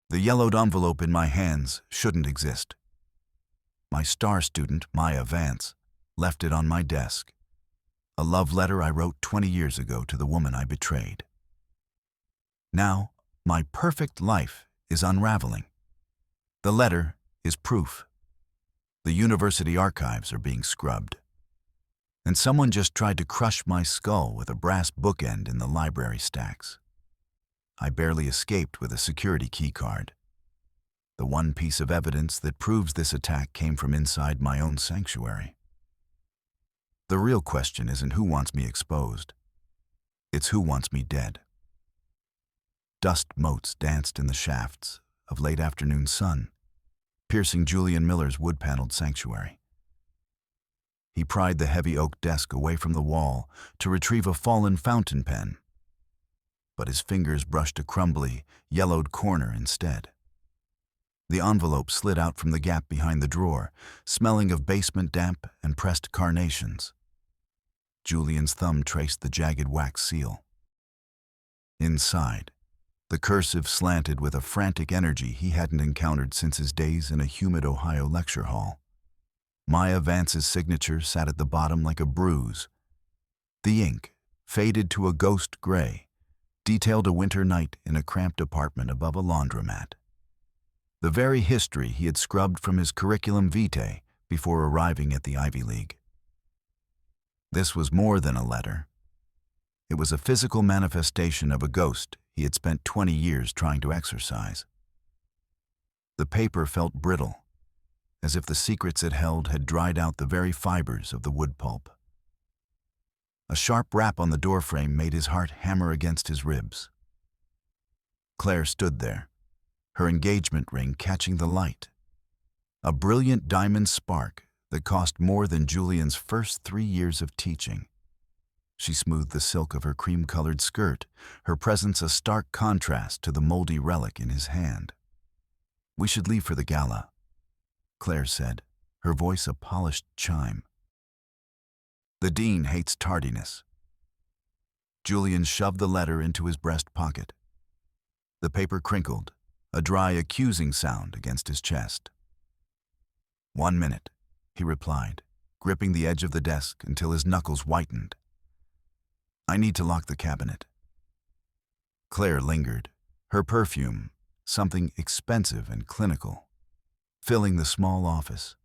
The yellowed envelope in my hands shouldn't exist. My star student, Maya Vance, left it on my desk. A love letter I wrote 20 years ago to the woman I betrayed. Now, my perfect life is unraveling. The letter is proof. The university archives are being scrubbed. And someone just tried to crush my skull with a brass bookend in the library stacks. I barely escaped with a security keycard. The one piece of evidence that proves this attack came from inside my own sanctuary. The real question isn't who wants me exposed. It's who wants me dead. Dust motes danced in the shafts of late afternoon sun, piercing Julian Miller's wood-paneled sanctuary. He pried the heavy oak desk away from the wall to retrieve a fallen fountain pen, but his fingers brushed a crumbly, yellowed corner instead. The envelope slid out from the gap behind the drawer, smelling of basement damp and pressed carnations. Julian's thumb traced the jagged wax seal. Inside, the cursive slanted with a frantic energy he hadn't encountered since his days in a humid Ohio lecture hall. Maya Vance's signature sat at the bottom like a bruise. The ink, faded to a ghost gray, detailed a winter night in a cramped apartment above a laundromat. The very history he had scrubbed from his curriculum vitae before arriving at the Ivy League. This was more than a letter. It was a physical manifestation of a ghost he had spent 20 years trying to exorcise. The paper felt brittle, as if the secrets it held had dried out the very fibers of the wood pulp. A sharp rap on the doorframe made his heart hammer against his ribs. Claire stood there, her engagement ring catching the light. A brilliant diamond spark that cost more than Julian's first 3 years of teaching. She smoothed the silk of her cream-colored skirt, her presence a stark contrast to the moldy relic in his hand. "We should leave for the gala," Claire said, her voice a polished chime. "The dean hates tardiness." Julian shoved the letter into his breast pocket. The paper crinkled, a dry, accusing sound against his chest. "1 minute," he replied, gripping the edge of the desk until his knuckles whitened. "I need to lock the cabinet." Claire lingered, her perfume, something expensive and clinical, filling the small office.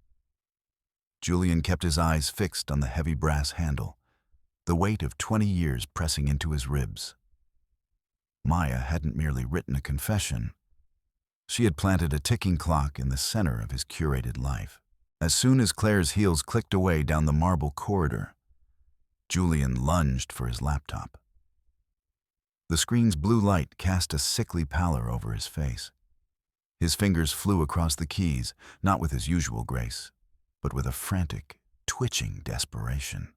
Julian kept his eyes fixed on the heavy brass handle, the weight of 20 years pressing into his ribs. Maya hadn't merely written a confession. She had planted a ticking clock in the center of his curated life. As soon as Claire's heels clicked away down the marble corridor, Julian lunged for his laptop. The screen's blue light cast a sickly pallor over his face. His fingers flew across the keys, not with his usual grace, but with a frantic, twitching desperation.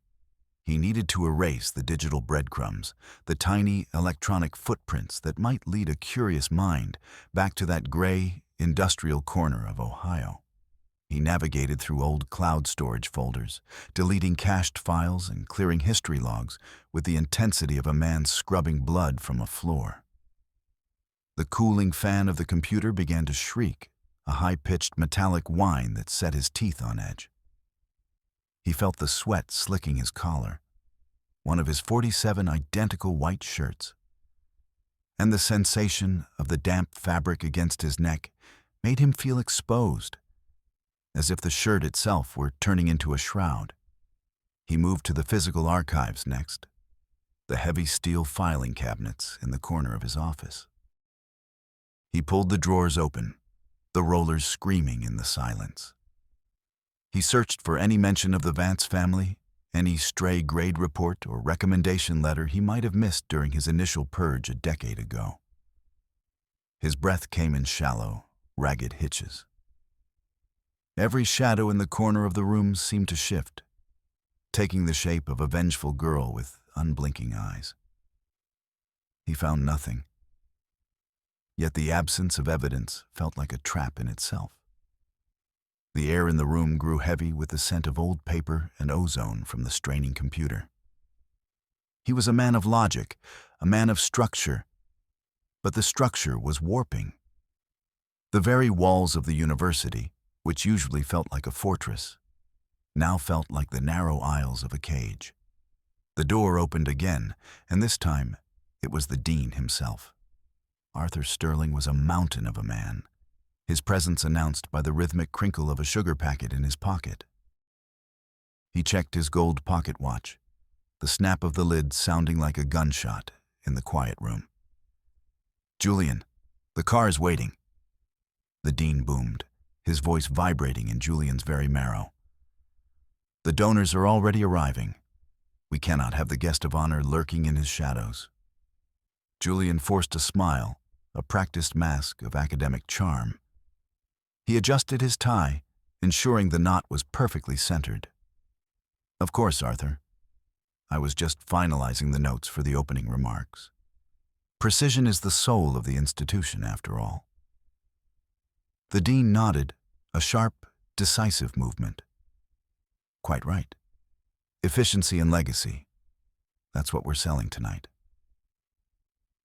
He needed to erase the digital breadcrumbs, the tiny electronic footprints that might lead a curious mind back to that gray, industrial corner of Ohio. He navigated through old cloud storage folders, deleting cached files and clearing history logs with the intensity of a man scrubbing blood from a floor. The cooling fan of the computer began to shriek, a high-pitched metallic whine that set his teeth on edge. He felt the sweat slicking his collar, one of his 47 identical white shirts. And the sensation of the damp fabric against his neck made him feel exposed, as if the shirt itself were turning into a shroud. He moved to the physical archives next, the heavy steel filing cabinets in the corner of his office. He pulled the drawers open, the rollers screaming in the silence. He searched for any mention of the Vance family, any stray grade report or recommendation letter he might have missed during his initial purge a decade ago. His breath came in shallow, ragged hitches. Every shadow in the corner of the room seemed to shift, taking the shape of a vengeful girl with unblinking eyes. He found nothing. Yet the absence of evidence felt like a trap in itself. The air in the room grew heavy with the scent of old paper and ozone from the straining computer. He was a man of logic, a man of structure, but the structure was warping. The very walls of the university, which usually felt like a fortress, now felt like the narrow aisles of a cage. The door opened again, and this time it was the dean himself. Arthur Sterling was a mountain of a man, his presence announced by the rhythmic crinkle of a sugar packet in his pocket. He checked his gold pocket watch, the snap of the lid sounding like a gunshot in the quiet room. "Julian, the car's waiting," the dean boomed, his voice vibrating in Julian's very marrow. "The donors are already arriving. We cannot have the guest of honor lurking in his shadows." Julian forced a smile, a practiced mask of academic charm. He adjusted his tie, ensuring the knot was perfectly centered. "Of course, Arthur. I was just finalizing the notes for the opening remarks. Precision is the soul of the institution, after all." The dean nodded, a sharp, decisive movement. "Quite right. Efficiency and legacy. That's what we're selling tonight."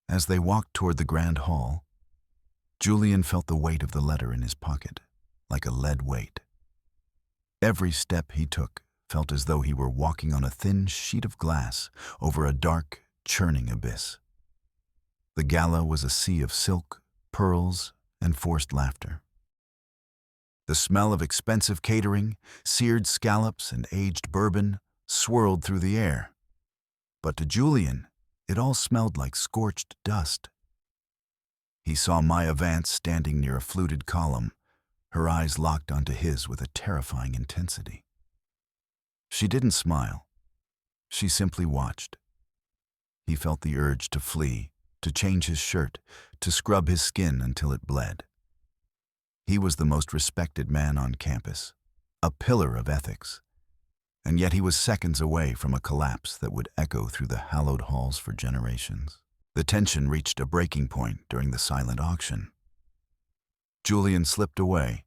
As they walked toward the grand hall, Julian felt the weight of the letter in his pocket, like a lead weight. Every step he took felt as though he were walking on a thin sheet of glass over a dark, churning abyss. The gala was a sea of silk, pearls, and forced laughter. The smell of expensive catering, seared scallops, and aged bourbon swirled through the air. But to Julian, it all smelled like scorched dust. He saw Maya Vance standing near a fluted column, her eyes locked onto his with a terrifying intensity. She didn't smile. She simply watched. He felt the urge to flee, to change his shirt, to scrub his skin until it bled. He was the most respected man on campus, a pillar of ethics, and yet he was seconds away from a collapse that would echo through the hallowed halls for generations. The tension reached a breaking point during the silent auction. Julian slipped away,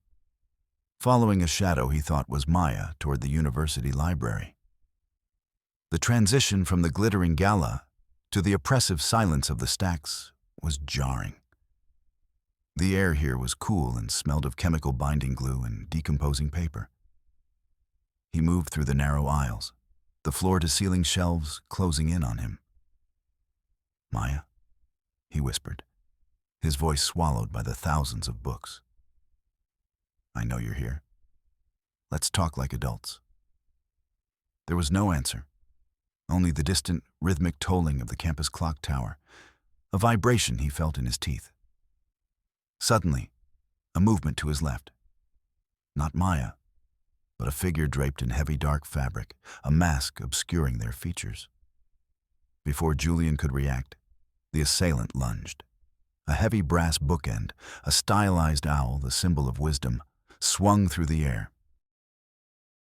following a shadow he thought was Maya toward the university library. The transition from the glittering gala to the oppressive silence of the stacks was jarring. The air here was cool and smelled of chemical binding glue and decomposing paper. He moved through the narrow aisles, the floor-to-ceiling shelves closing in on him. "Maya," he whispered, his voice swallowed by the thousands of books. "I know you're here. Let's talk like adults." There was no answer, only the distant, rhythmic tolling of the campus clock tower, a vibration he felt in his teeth. Suddenly, a movement to his left. Not Maya, but a figure draped in heavy dark fabric, a mask obscuring their features. Before Julian could react, the assailant lunged. A heavy brass bookend, a stylized owl, the symbol of wisdom, swung through the air.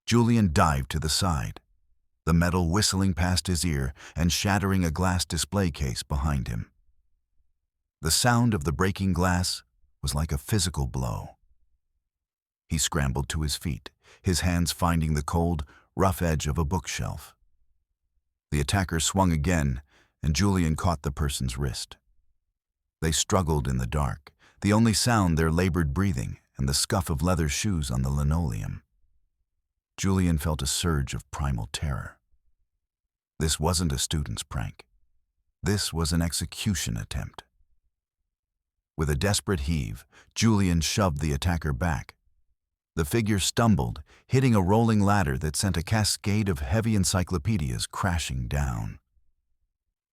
Julian dived to the side, the metal whistling past his ear and shattering a glass display case behind him. The sound of the breaking glass was like a physical blow. He scrambled to his feet, his hands finding the cold, rough edge of a bookshelf. The attacker swung again, and Julian caught the person's wrist. They struggled in the dark, the only sound their labored breathing and the scuff of leather shoes on the linoleum. Julian felt a surge of primal terror. This wasn't a student's prank. This was an execution attempt. With a desperate heave, Julian shoved the attacker back. The figure stumbled, hitting a rolling ladder that sent a cascade of heavy encyclopedias crashing down.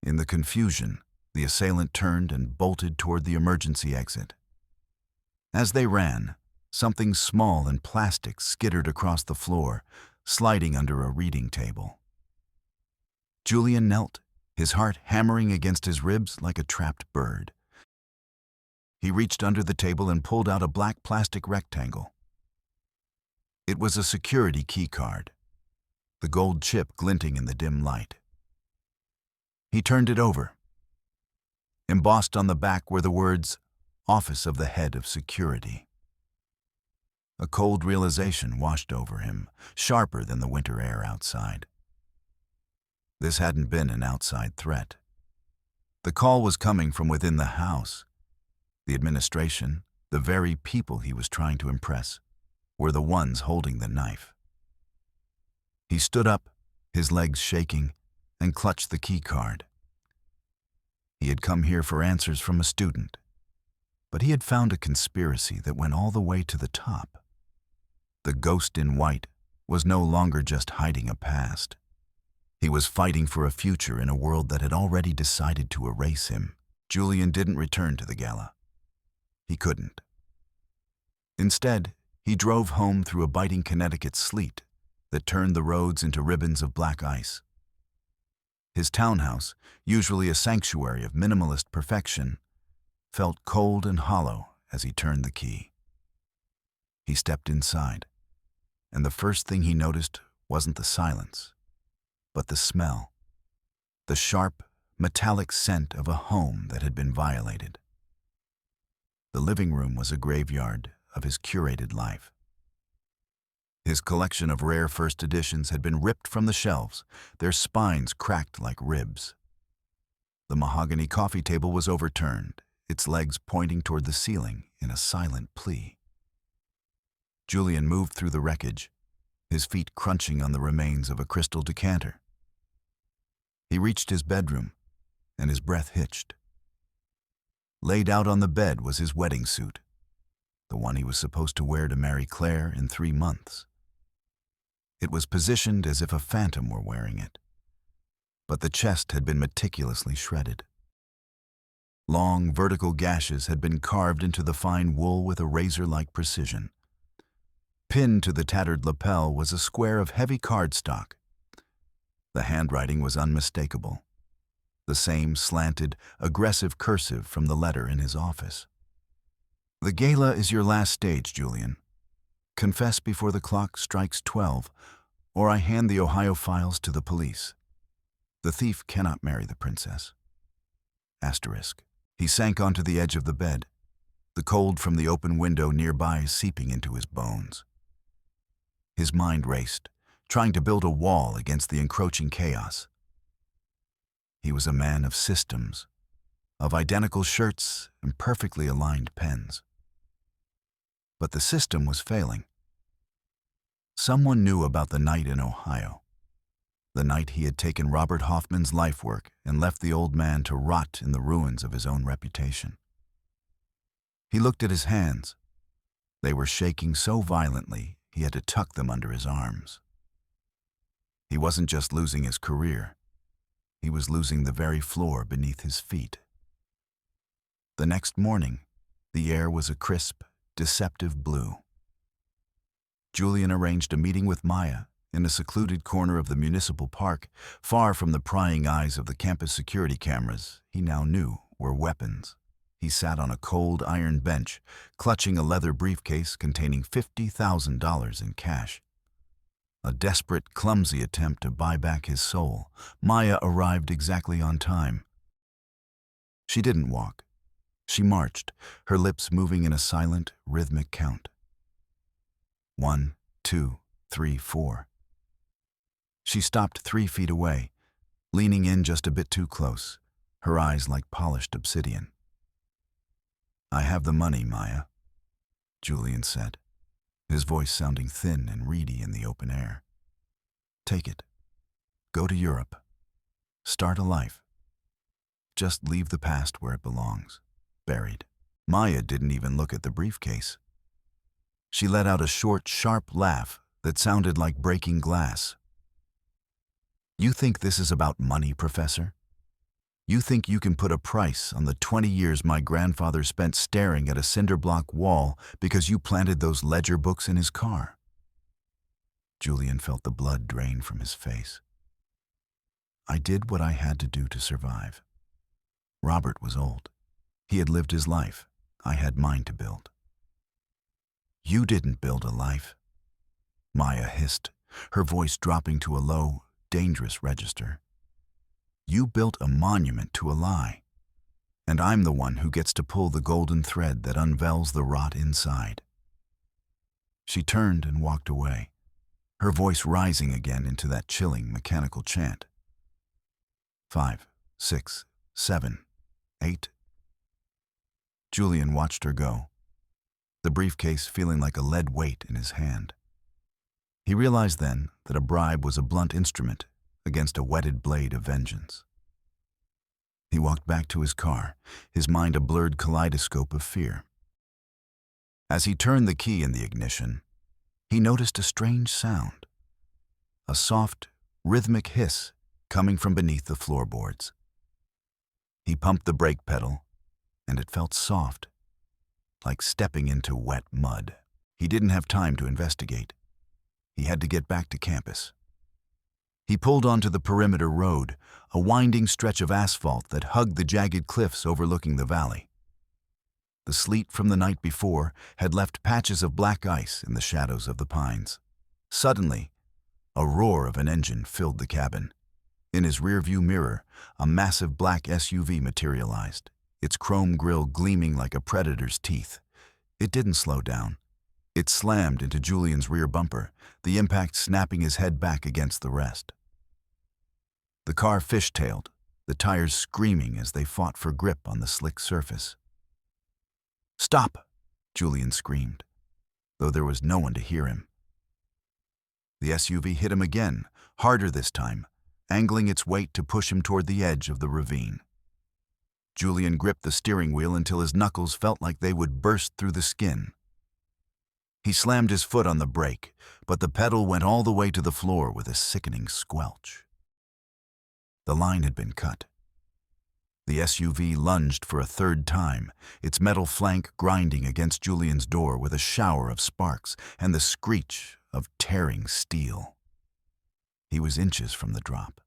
In the confusion, the assailant turned and bolted toward the emergency exit. As they ran, something small and plastic skittered across the floor, sliding under a reading table. Julian knelt, his heart hammering against his ribs like a trapped bird. He reached under the table and pulled out a black plastic rectangle. It was a security keycard, the gold chip glinting in the dim light. He turned it over. Embossed on the back were the words, "Office of the Head of Security." A cold realization washed over him, sharper than the winter air outside. This hadn't been an outside threat. The call was coming from within the house. The administration, The very people he was trying to impress were the ones holding the knife. He stood up, his legs shaking, and clutched the key card. He had come here for answers from a student, but he had found a conspiracy that went all the way to the top. The ghost in white was no longer just hiding a past. He was fighting for a future in a world that had already decided to erase him. Julian didn't return to the gala. He couldn't. Instead, he drove home through a biting Connecticut sleet that turned the roads into ribbons of black ice. His townhouse, usually a sanctuary of minimalist perfection, felt cold and hollow as he turned the key. He stepped inside, and the first thing he noticed wasn't the silence, but the smell. The sharp, metallic scent of a home that had been violated. The living room was a graveyard of his curated life. His collection of rare first editions had been ripped from the shelves, their spines cracked like ribs. The mahogany coffee table was overturned, its legs pointing toward the ceiling in a silent plea. Julian moved through the wreckage, his feet crunching on the remains of a crystal decanter. He reached his bedroom, and his breath hitched. Laid out on the bed was his wedding suit, the one he was supposed to wear to marry Claire in 3 months. It was positioned as if a phantom were wearing it, but the chest had been meticulously shredded. Long, vertical gashes had been carved into the fine wool with a razor-like precision. Pinned to the tattered lapel was a square of heavy cardstock. The handwriting was unmistakable, the same slanted, aggressive cursive from the letter in his office. "The gala is your last stage, Julian. Confess before the clock strikes 12, or I hand the Ohio files to the police. The thief cannot marry the princess." Asterisk. He sank onto the edge of the bed, the cold from the open window nearby seeping into his bones. His mind raced, trying to build a wall against the encroaching chaos. He was a man of systems, of identical shirts and perfectly aligned pens. But the system was failing. Someone knew about the night in Ohio, the night he had taken Robert Hoffman's life work and left the old man to rot in the ruins of his own reputation. He looked at his hands. They were shaking so violently he had to tuck them under his arms. He wasn't just losing his career. He was losing the very floor beneath his feet. The next morning, the air was a crisp, deceptive blue. Julian arranged a meeting with Maya in a secluded corner of the municipal park, far from the prying eyes of the campus security cameras he now knew were weapons. He sat on a cold iron bench, clutching a leather briefcase containing $50,000 in cash. A desperate, clumsy attempt to buy back his soul, Maya arrived exactly on time. She didn't walk. She marched, her lips moving in a silent, rhythmic count. 1, 2, 3, 4. She stopped 3 feet away, leaning in just a bit too close, her eyes like polished obsidian. "I have the money, Maya," Julian said, his voice sounding thin and reedy in the open air. "Take it. Go to Europe. Start a life. Just leave the past where it belongs, buried." Maya didn't even look at the briefcase. She let out a short, sharp laugh that sounded like breaking glass. "You think this is about money, Professor? You think you can put a price on the 20 years my grandfather spent staring at a cinder block wall because you planted those ledger books in his car?" Julian felt the blood drain from his face. "I did what I had to do to survive. Robert was old. He had lived his life. I had mine to build." "You didn't build a life," Maya hissed, her voice dropping to a low, dangerous register. "You built a monument to a lie, and I'm the one who gets to pull the golden thread that unveils the rot inside." She turned and walked away, her voice rising again into that chilling, mechanical chant. 5, 6, 7, 8. Julian watched her go, the briefcase feeling like a lead weight in his hand. He realized then that a bribe was a blunt instrument against a whetted blade of vengeance. He walked back to his car, his mind a blurred kaleidoscope of fear. As he turned the key in the ignition, he noticed a strange sound, a soft, rhythmic hiss coming from beneath the floorboards. He pumped the brake pedal, and it felt soft, like stepping into wet mud. He didn't have time to investigate. He had to get back to campus. He pulled onto the perimeter road, a winding stretch of asphalt that hugged the jagged cliffs overlooking the valley. The sleet from the night before had left patches of black ice in the shadows of the pines. Suddenly, a roar of an engine filled the cabin. In his rearview mirror, a massive black SUV materialized, its chrome grille gleaming like a predator's teeth. It didn't slow down. It slammed into Julian's rear bumper, the impact snapping his head back against the rest. The car fishtailed, the tires screaming as they fought for grip on the slick surface. "Stop!" Julian screamed, though there was no one to hear him. The SUV hit him again, harder this time, angling its weight to push him toward the edge of the ravine. Julian gripped the steering wheel until his knuckles felt like they would burst through the skin. He slammed his foot on the brake, but the pedal went all the way to the floor with a sickening squelch. The line had been cut. The SUV lunged for a third time, its metal flank grinding against Julian's door with a shower of sparks and the screech of tearing steel. He was inches from the drop.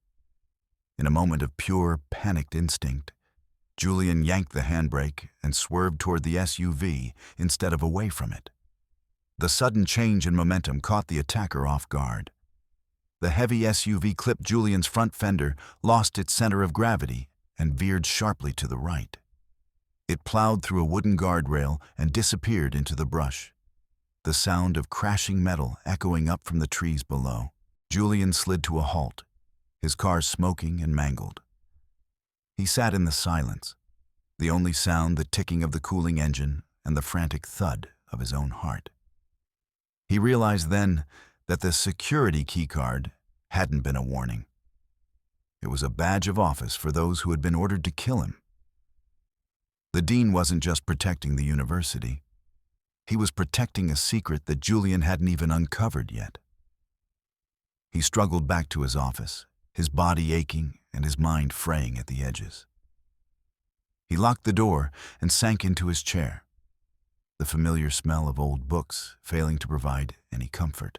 In a moment of pure, panicked instinct, Julian yanked the handbrake and swerved toward the SUV instead of away from it. The sudden change in momentum caught the attacker off guard. The heavy SUV clipped Julian's front fender, lost its center of gravity, and veered sharply to the right. It plowed through a wooden guardrail and disappeared into the brush, the sound of crashing metal echoing up from the trees below. Julian slid to a halt, his car smoking and mangled. He sat in the silence, the only sound the ticking of the cooling engine and the frantic thud of his own heart. He realized then that the security keycard hadn't been a warning. It was a badge of office for those who had been ordered to kill him. The dean wasn't just protecting the university. He was protecting a secret that Julian hadn't even uncovered yet. He struggled back to his office, his body aching and his mind fraying at the edges. He locked the door and sank into his chair, the familiar smell of old books failing to provide any comfort.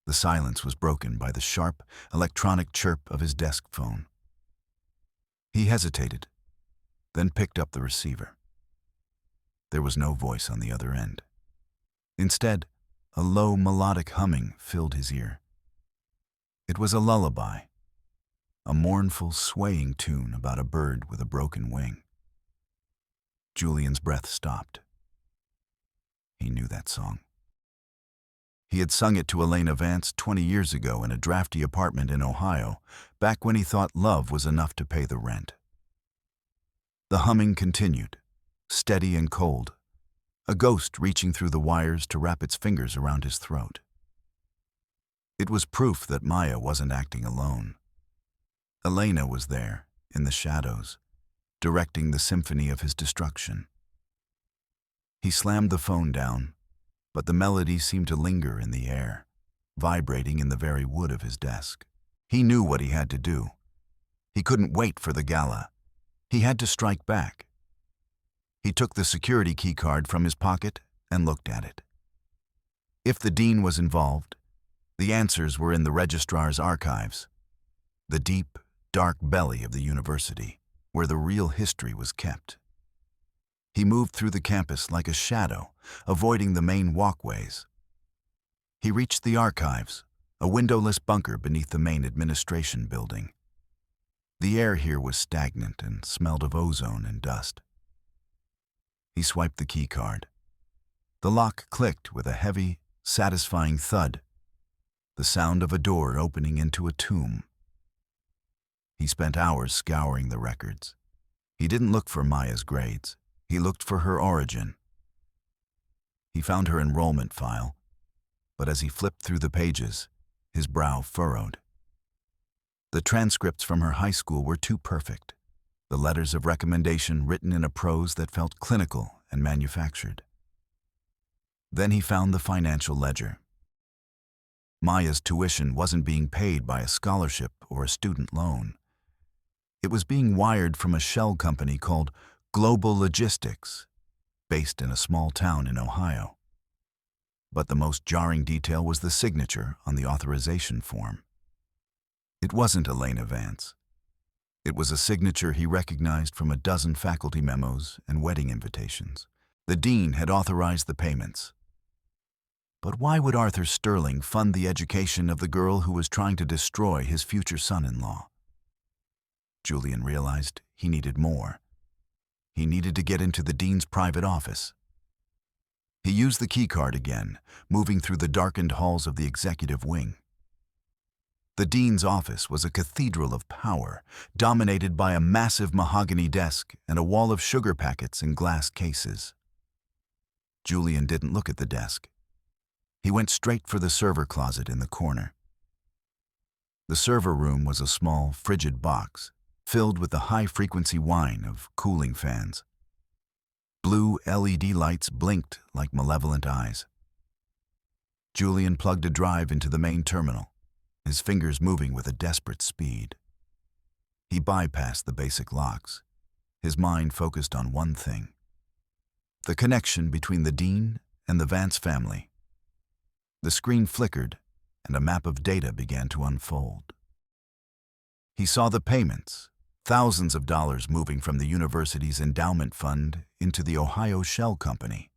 The silence was broken by the sharp, electronic chirp of his desk phone. He hesitated, then picked up the receiver. There was no voice on the other end. Instead, a low, melodic humming filled his ear. It was a lullaby, a mournful, swaying tune about a bird with a broken wing. Julian's breath stopped. He knew that song. He had sung it to Elena Vance 20 years ago in a drafty apartment in Ohio, back when he thought love was enough to pay the rent. The humming continued, steady and cold, a ghost reaching through the wires to wrap its fingers around his throat. It was proof that Maya wasn't acting alone. Elena was there, in the shadows, directing the symphony of his destruction. He slammed the phone down, but the melody seemed to linger in the air, vibrating in the very wood of his desk. He knew what he had to do. He couldn't wait for the gala. He had to strike back. He took the security keycard from his pocket and looked at it. If the dean was involved, the answers were in the registrar's archives, the deep, dark belly of the university, where the real history was kept. He moved through the campus like a shadow, avoiding the main walkways. He reached the archives, a windowless bunker beneath the main administration building. The air here was stagnant and smelled of ozone and dust. He swiped the keycard. The lock clicked with a heavy, satisfying thud, the sound of a door opening into a tomb. He spent hours scouring the records. He didn't look for Maya's grades. He looked for her origin. He found her enrollment file, but as he flipped through the pages, his brow furrowed. The transcripts from her high school were too perfect, the letters of recommendation written in a prose that felt clinical and manufactured. Then he found the financial ledger. Maya's tuition wasn't being paid by a scholarship or a student loan. It was being wired from a shell company called Global Logistics, based in a small town in Ohio. But the most jarring detail was the signature on the authorization form. It wasn't Elena Vance. It was a signature he recognized from a dozen faculty memos and wedding invitations. The dean had authorized the payments. But why would Arthur Sterling fund the education of the girl who was trying to destroy his future son-in-law? Julian realized he needed more. He needed to get into the dean's private office. He used the keycard again, moving through the darkened halls of the executive wing. The dean's office was a cathedral of power, dominated by a massive mahogany desk and a wall of sugar packets in glass cases. Julian didn't look at the desk. He went straight for the server closet in the corner. The server room was a small, frigid box, filled with the high-frequency whine of cooling fans. Blue LED lights blinked like malevolent eyes. Julian plugged a drive into the main terminal, his fingers moving with a desperate speed. He bypassed the basic locks, his mind focused on one thing: the connection between the dean and the Vance family. The screen flickered, and a map of data began to unfold. He saw the payments, thousands of dollars moving from the university's endowment fund into the Ohio Shell Company.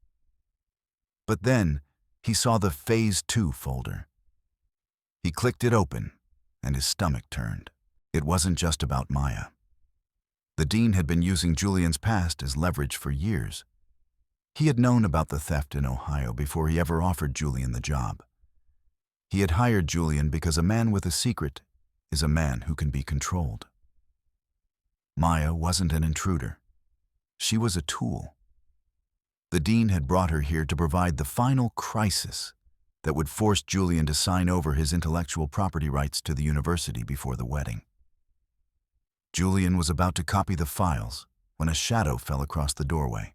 But then, he saw the Phase 2 folder. He clicked it open, and his stomach turned. It wasn't just about Maya. The dean had been using Julian's past as leverage for years. He had known about the theft in Ohio before he ever offered Julian the job. He had hired Julian because a man with a secret is a man who can be controlled. Maya wasn't an intruder. She was a tool. The dean had brought her here to provide the final crisis that would force Julian to sign over his intellectual property rights to the university before the wedding. Julian was about to copy the files when a shadow fell across the doorway.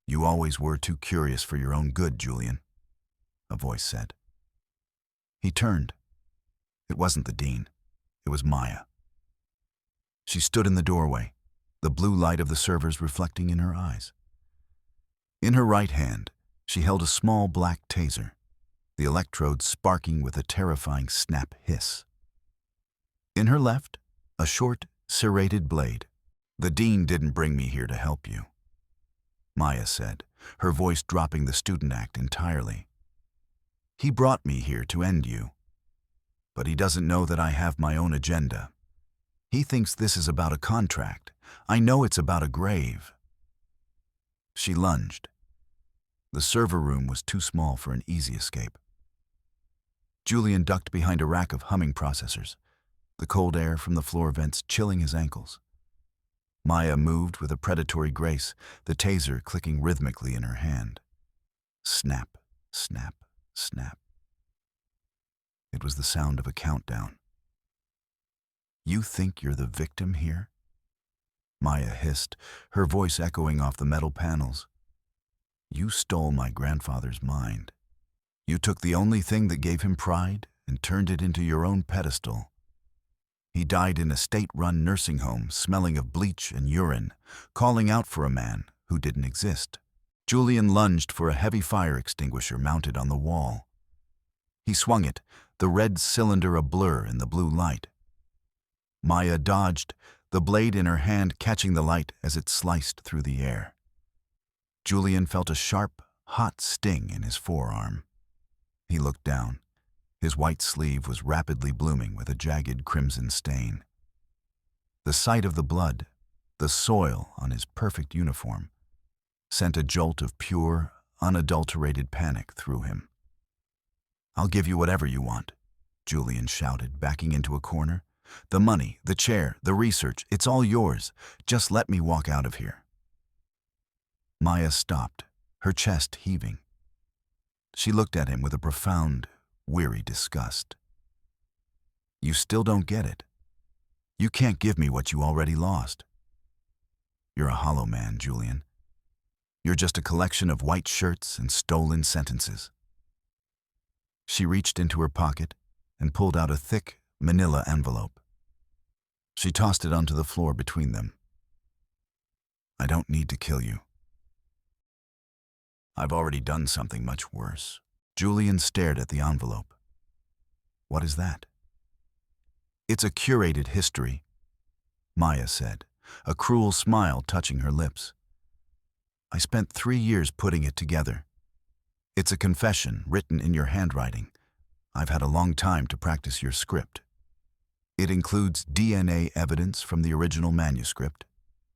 "You always were too curious for your own good, Julian," a voice said. He turned. It wasn't the dean. It was Maya. She stood in the doorway, the blue light of the servers reflecting in her eyes. In her right hand, she held a small black taser, the electrodes sparking with a terrifying snap hiss. In her left, a short, serrated blade. "The dean didn't bring me here to help you," Maya said, her voice dropping the student act entirely. "He brought me here to end you. But he doesn't know that I have my own agenda. He thinks this is about a contract. I know it's about a grave." She lunged. The server room was too small for an easy escape. Julian ducked behind a rack of humming processors, the cold air from the floor vents chilling his ankles. Maya moved with a predatory grace, the taser clicking rhythmically in her hand. Snap, snap, snap. It was the sound of a countdown. "You think you're the victim here?" Maya hissed, her voice echoing off the metal panels. "You stole my grandfather's mind. You took the only thing that gave him pride and turned it into your own pedestal. He died in a state-run nursing home, smelling of bleach and urine, calling out for a man who didn't exist." Julian lunged for a heavy fire extinguisher mounted on the wall. He swung it, the red cylinder a blur in the blue light. Maya dodged, the blade in her hand catching the light as it sliced through the air. Julian felt a sharp, hot sting in his forearm. He looked down. His white sleeve was rapidly blooming with a jagged crimson stain. The sight of the blood, the soil on his perfect uniform, sent a jolt of pure, unadulterated panic through him. "I'll give you whatever you want," Julian shouted, backing into a corner. "The money, the chair, the research, it's all yours. Just let me walk out of here." Maya stopped, her chest heaving. She looked at him with a profound, weary disgust. "You still don't get it. You can't give me what you already lost. You're a hollow man, Julian. You're just a collection of white shirts and stolen sentences." She reached into her pocket and pulled out a thick, manila envelope. She tossed it onto the floor between them. "I don't need to kill you. I've already done something much worse." Julian stared at the envelope. "What is that?" "It's a curated history," Maya said, a cruel smile touching her lips. "I spent 3 years putting it together. It's a confession written in your handwriting. I've had a long time to practice your script. It includes DNA evidence from the original manuscript,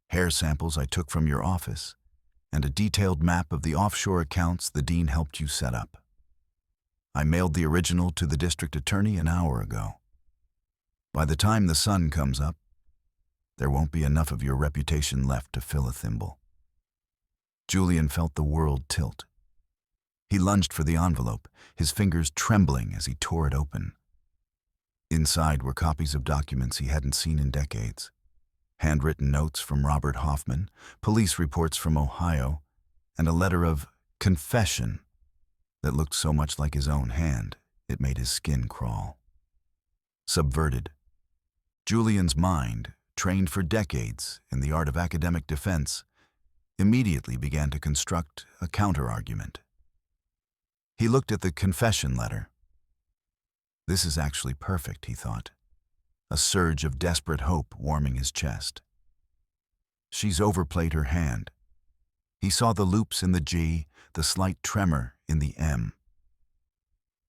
hair samples I took from your office, and a detailed map of the offshore accounts the dean helped you set up. I mailed the original to the district attorney an hour ago. By the time the sun comes up, there won't be enough of your reputation left to fill a thimble." Julian felt the world tilt. He lunged for the envelope, his fingers trembling as he tore it open. Inside were copies of documents he hadn't seen in decades. Handwritten notes from Robert Hoffman, police reports from Ohio, and a letter of confession that looked so much like his own hand it made his skin crawl. Subverted, Julian's mind, trained for decades in the art of academic defense, immediately began to construct a counter-argument. He looked at the confession letter. This is actually perfect, he thought, a surge of desperate hope warming his chest. She's overplayed her hand. He saw the loops in the G, the slight tremor in the M.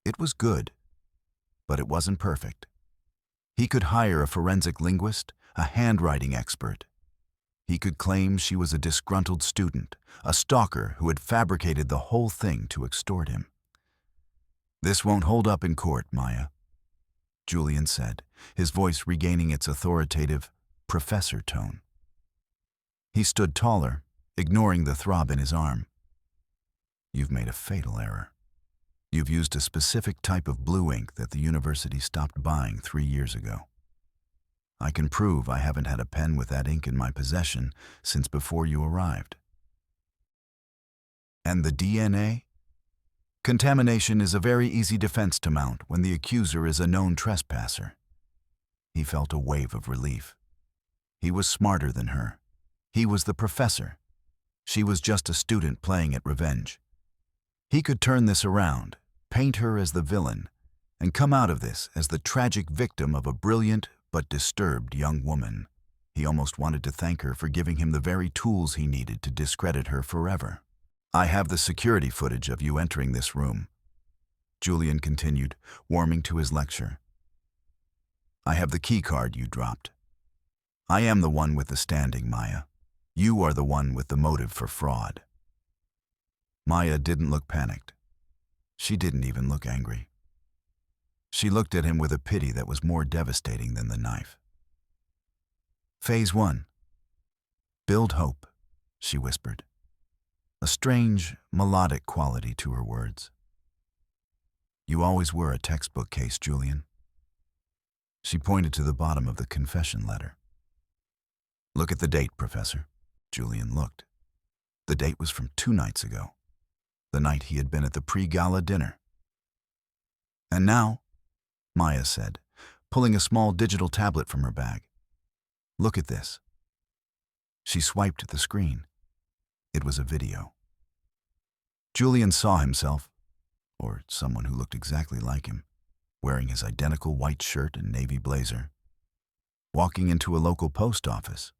It was good, but it wasn't perfect. He could hire a forensic linguist, a handwriting expert. He could claim she was a disgruntled student, a stalker who had fabricated the whole thing to extort him. "This won't hold up in court, Maya," Julian said, his voice regaining its authoritative professor tone. He stood taller, ignoring the throb in his arm. "You've made a fatal error. You've used a specific type of blue ink that the university stopped buying 3 years ago. I can prove I haven't had a pen with that ink in my possession since before you arrived." "And the DNA? Contamination is a very easy defense to mount when the accuser is a known trespasser." He felt a wave of relief. He was smarter than her. He was the professor. She was just a student playing at revenge. He could turn this around, paint her as the villain, and come out of this as the tragic victim of a brilliant but disturbed young woman. He almost wanted to thank her for giving him the very tools he needed to discredit her forever. "I have the security footage of you entering this room," Julian continued, warming to his lecture. "I have the keycard you dropped. I am the one with the standing, Maya. You are the one with the motive for fraud." Maya didn't look panicked. She didn't even look angry. She looked at him with a pity that was more devastating than the knife. "Phase 1. Build hope," she whispered, a strange, melodic quality to her words. "You always were a textbook case, Julian." She pointed to the bottom of the confession letter. "Look at the date, Professor." Julian looked. The date was from 2 nights ago, the night he had been at the pre-gala dinner. "And now," Maya said, pulling a small digital tablet from her bag, "look at this." She swiped at the screen. It was a video. Julian saw himself, or someone who looked exactly like him, wearing his identical white shirt and navy blazer, walking into a local post office.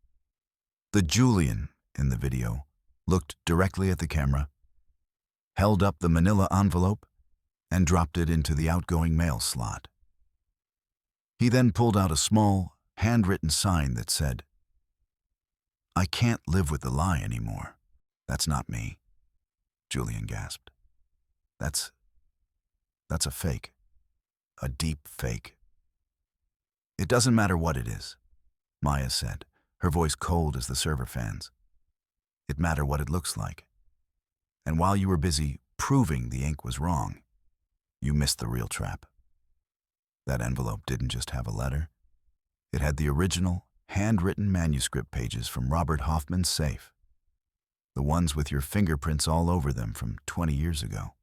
The Julian in the video looked directly at the camera, held up the manila envelope, and dropped it into the outgoing mail slot. He then pulled out a small, handwritten sign that said, "I can't live with the lie anymore." "That's not me," Julian gasped. That's a fake. A deep fake." "It doesn't matter what it is," Maya said, her voice cold as the server fans. "It matters what it looks like. And while you were busy proving the ink was wrong, you missed the real trap. That envelope didn't just have a letter. It had the original, handwritten manuscript pages from Robert Hoffman's safe. The ones with your fingerprints all over them from 20 years ago.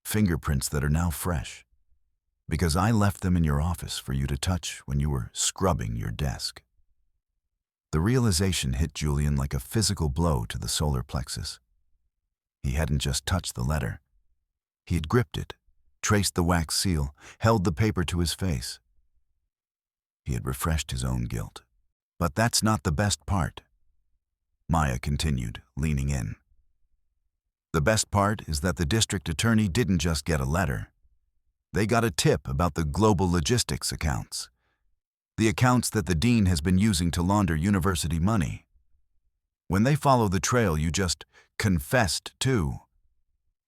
Fingerprints that are now fresh, because I left them in your office for you to touch when you were scrubbing your desk. The realization hit Julian like a physical blow to the solar plexus. He hadn't just touched the letter. He had gripped it, traced the wax seal, held the paper to his face. He had refreshed his own guilt. But that's not the best part. Maya continued, leaning in. The best part is that the district attorney didn't just get a letter. They got a tip about the global logistics accounts. The accounts that the dean has been using to launder university money. When they follow the trail you just confessed to,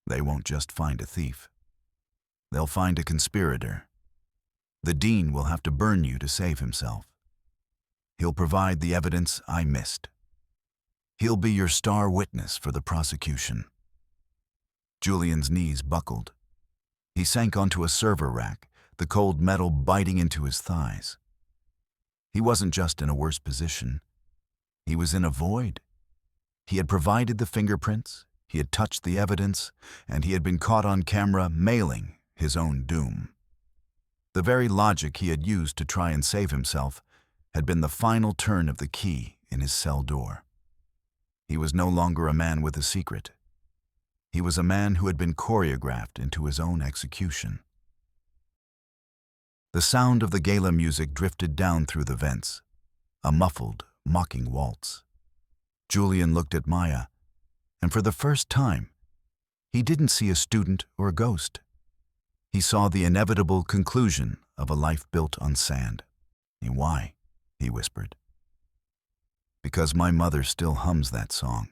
they won't just find a thief. They'll find a conspirator. The dean will have to burn you to save himself. He'll provide the evidence I missed. He'll be your star witness for the prosecution. Julian's knees buckled. He sank onto a server rack, the cold metal biting into his thighs. He wasn't just in a worse position. He was in a void. He had provided the fingerprints, he had touched the evidence, and he had been caught on camera mailing his own doom. The very logic he had used to try and save himself had been the final turn of the key in his cell door. He was no longer a man with a secret. He was a man who had been choreographed into his own execution. The sound of the gala music drifted down through the vents, a muffled, mocking waltz. Julian looked at Maya, and for the first time, he didn't see a student or a ghost. He saw the inevitable conclusion of a life built on sand. Why? He whispered. Because my mother still hums that song,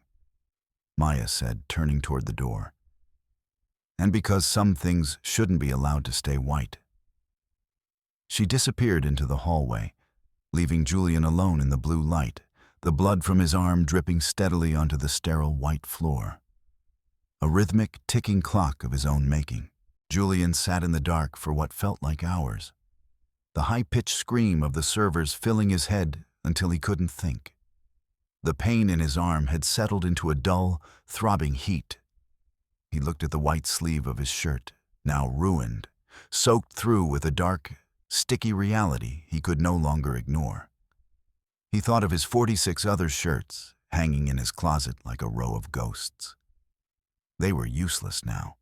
Maya said, turning toward the door. And because some things shouldn't be allowed to stay white. She disappeared into the hallway, leaving Julian alone in the blue light, the blood from his arm dripping steadily onto the sterile white floor. A rhythmic, ticking clock of his own making. Julian sat in the dark for what felt like hours, the high-pitched scream of the servers filling his head until he couldn't think. The pain in his arm had settled into a dull, throbbing heat. He looked at the white sleeve of his shirt, now ruined, soaked through with a dark, sticky reality he could no longer ignore. He thought of his 46 other shirts hanging in his closet like a row of ghosts. They were useless now.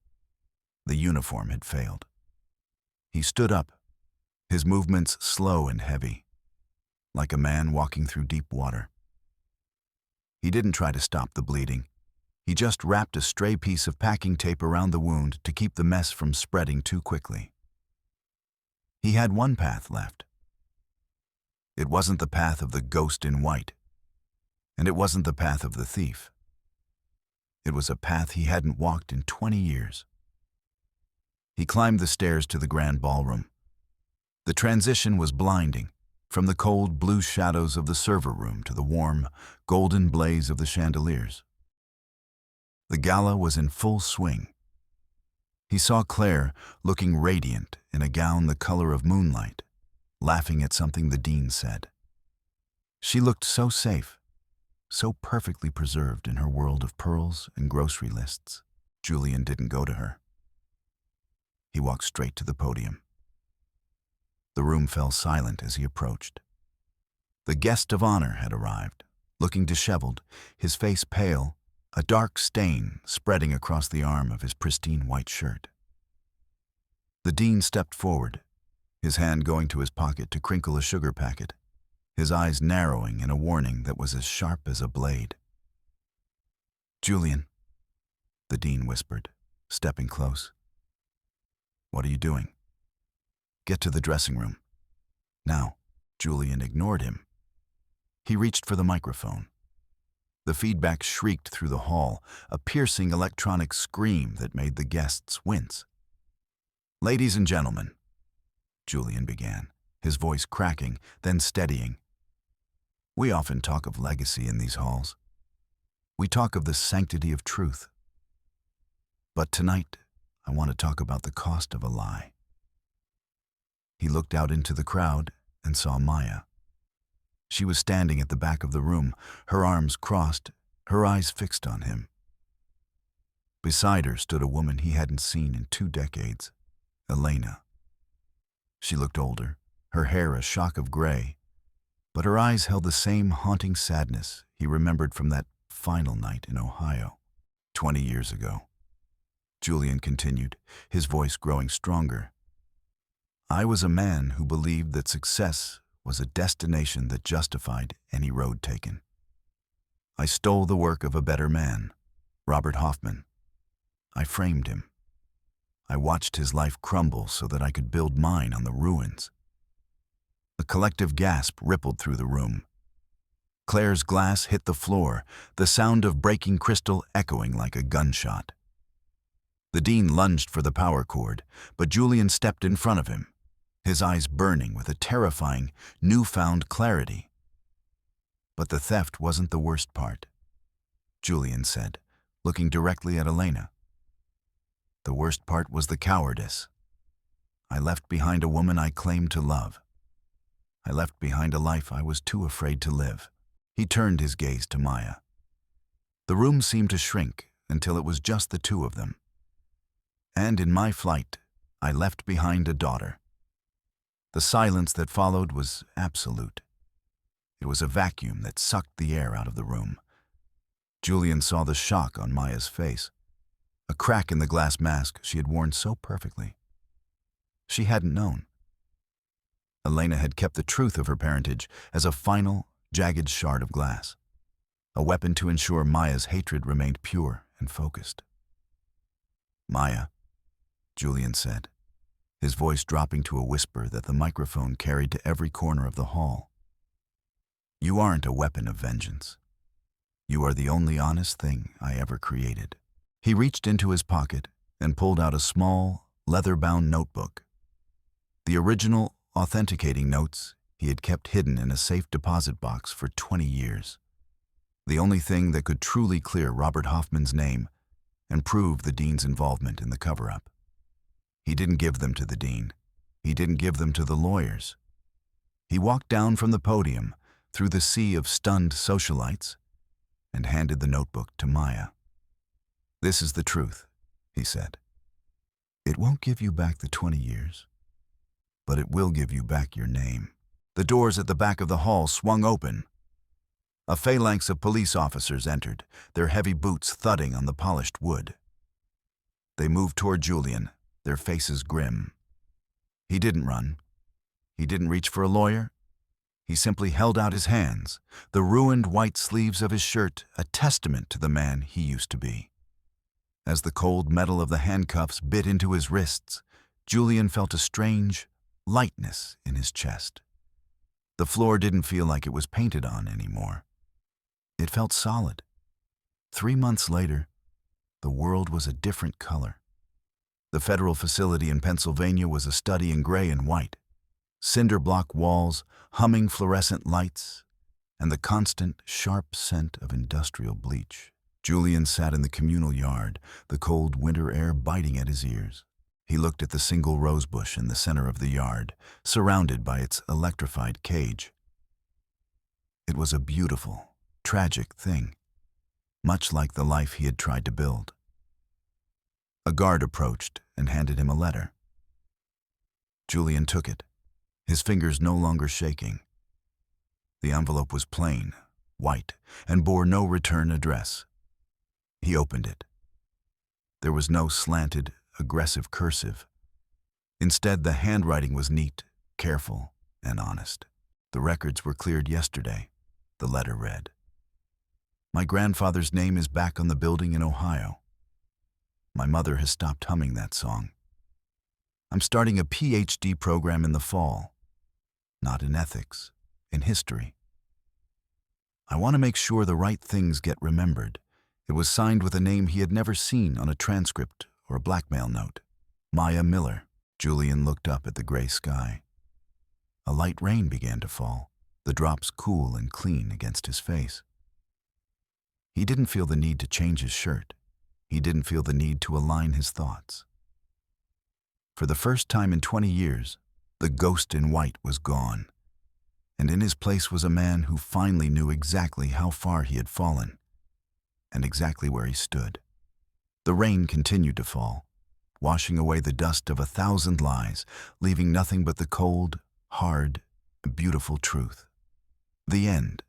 The uniform had failed. He stood up, his movements slow and heavy, like a man walking through deep water. He didn't try to stop the bleeding. He just wrapped a stray piece of packing tape around the wound to keep the mess from spreading too quickly. He had one path left. It wasn't the path of the ghost in white, and it wasn't the path of the thief. It was a path he hadn't walked in 20 years. He climbed the stairs to the grand ballroom. The transition was blinding, from the cold blue shadows of the server room to the warm, golden blaze of the chandeliers. The gala was in full swing. He saw Claire looking radiant in a gown the color of moonlight, laughing at something the dean said. She looked so safe, so perfectly preserved in her world of pearls and grocery lists. Julian didn't go to her. He walked straight to the podium. The room fell silent as he approached. The guest of honor had arrived, looking disheveled, his face pale, a dark stain spreading across the arm of his pristine white shirt. The dean stepped forward, his hand going to his pocket to crinkle a sugar packet, his eyes narrowing in a warning that was as sharp as a blade. "Julian," the dean whispered, stepping close. "What are you doing?" "Get to the dressing room. Now." Julian ignored him. He reached for the microphone. The feedback shrieked through the hall, a piercing electronic scream that made the guests wince. "Ladies and gentlemen," Julian began, his voice cracking, then steadying. "We often talk of legacy in these halls. We talk of the sanctity of truth, But tonight, I want to talk about the cost of a lie. He looked out into the crowd and saw Maya. She was standing at the back of the room, her arms crossed, her eyes fixed on him. Beside her stood a woman he hadn't seen in 2 decades, Elena. She looked older, her hair a shock of gray, but her eyes held the same haunting sadness he remembered from that final night in Ohio, 20 years ago. Julian continued, his voice growing stronger. I was a man who believed that success was a destination that justified any road taken. I stole the work of a better man, Robert Hoffman. I framed him. I watched his life crumble so that I could build mine on the ruins. A collective gasp rippled through the room. Claire's glass hit the floor, the sound of breaking crystal echoing like a gunshot. The dean lunged for the power cord, but Julian stepped in front of him, his eyes burning with a terrifying, newfound clarity. But the theft wasn't the worst part, Julian said, looking directly at Elena. The worst part was the cowardice. I left behind a woman I claimed to love. I left behind a life I was too afraid to live. He turned his gaze to Maya. The room seemed to shrink until it was just the two of them. And in my flight, I left behind a daughter. The silence that followed was absolute. It was a vacuum that sucked the air out of the room. Julian saw the shock on Maya's face, a crack in the glass mask she had worn so perfectly. She hadn't known. Elena had kept the truth of her parentage as a final, jagged shard of glass, a weapon to ensure Maya's hatred remained pure and focused. Maya, Julian said, his voice dropping to a whisper that the microphone carried to every corner of the hall. You aren't a weapon of vengeance. You are the only honest thing I ever created. He reached into his pocket and pulled out a small, leather-bound notebook. The original, authenticating notes he had kept hidden in a safe deposit box for 20 years. The only thing that could truly clear Robert Hoffman's name and prove the dean's involvement in the cover-up. He didn't give them to the dean. He didn't give them to the lawyers. He walked down from the podium through the sea of stunned socialites and handed the notebook to Maya. This is the truth, he said. It won't give you back the 20 years, but it will give you back your name. The doors at the back of the hall swung open. A phalanx of police officers entered, their heavy boots thudding on the polished wood. They moved toward Julian, their faces grim. He didn't run. He didn't reach for a lawyer. He simply held out his hands, the ruined white sleeves of his shirt a testament to the man he used to be. As the cold metal of the handcuffs bit into his wrists, Julian felt a strange lightness in his chest. The floor didn't feel like it was painted on anymore. It felt solid. 3 months later, the world was a different color. The federal facility in Pennsylvania was a study in gray and white, cinder block walls, humming fluorescent lights, and the constant, sharp scent of industrial bleach. Julian sat in the communal yard, the cold winter air biting at his ears. He looked at the single rosebush in the center of the yard, surrounded by its electrified cage. It was a beautiful, tragic thing, much like the life he had tried to build. A guard approached and handed him a letter. Julian took it, his fingers no longer shaking. The envelope was plain, white, and bore no return address. He opened it. There was no slanted, aggressive cursive. Instead, the handwriting was neat, careful, and honest. The records were cleared yesterday, the letter read. My grandfather's name is back on the building in Ohio. My mother has stopped humming that song. I'm starting a PhD program in the fall, not in ethics, in history. I want to make sure the right things get remembered. It was signed with a name he had never seen on a transcript or a blackmail note. Maya Miller. Julian looked up at the gray sky. A light rain began to fall, the drops cool and clean against his face. He didn't feel the need to change his shirt. He didn't feel the need to align his thoughts. For the first time in 20 years, the ghost in white was gone, and in his place was a man who finally knew exactly how far he had fallen and exactly where he stood. The rain continued to fall, washing away the dust of 1,000 lies, leaving nothing but the cold, hard, beautiful truth. The end.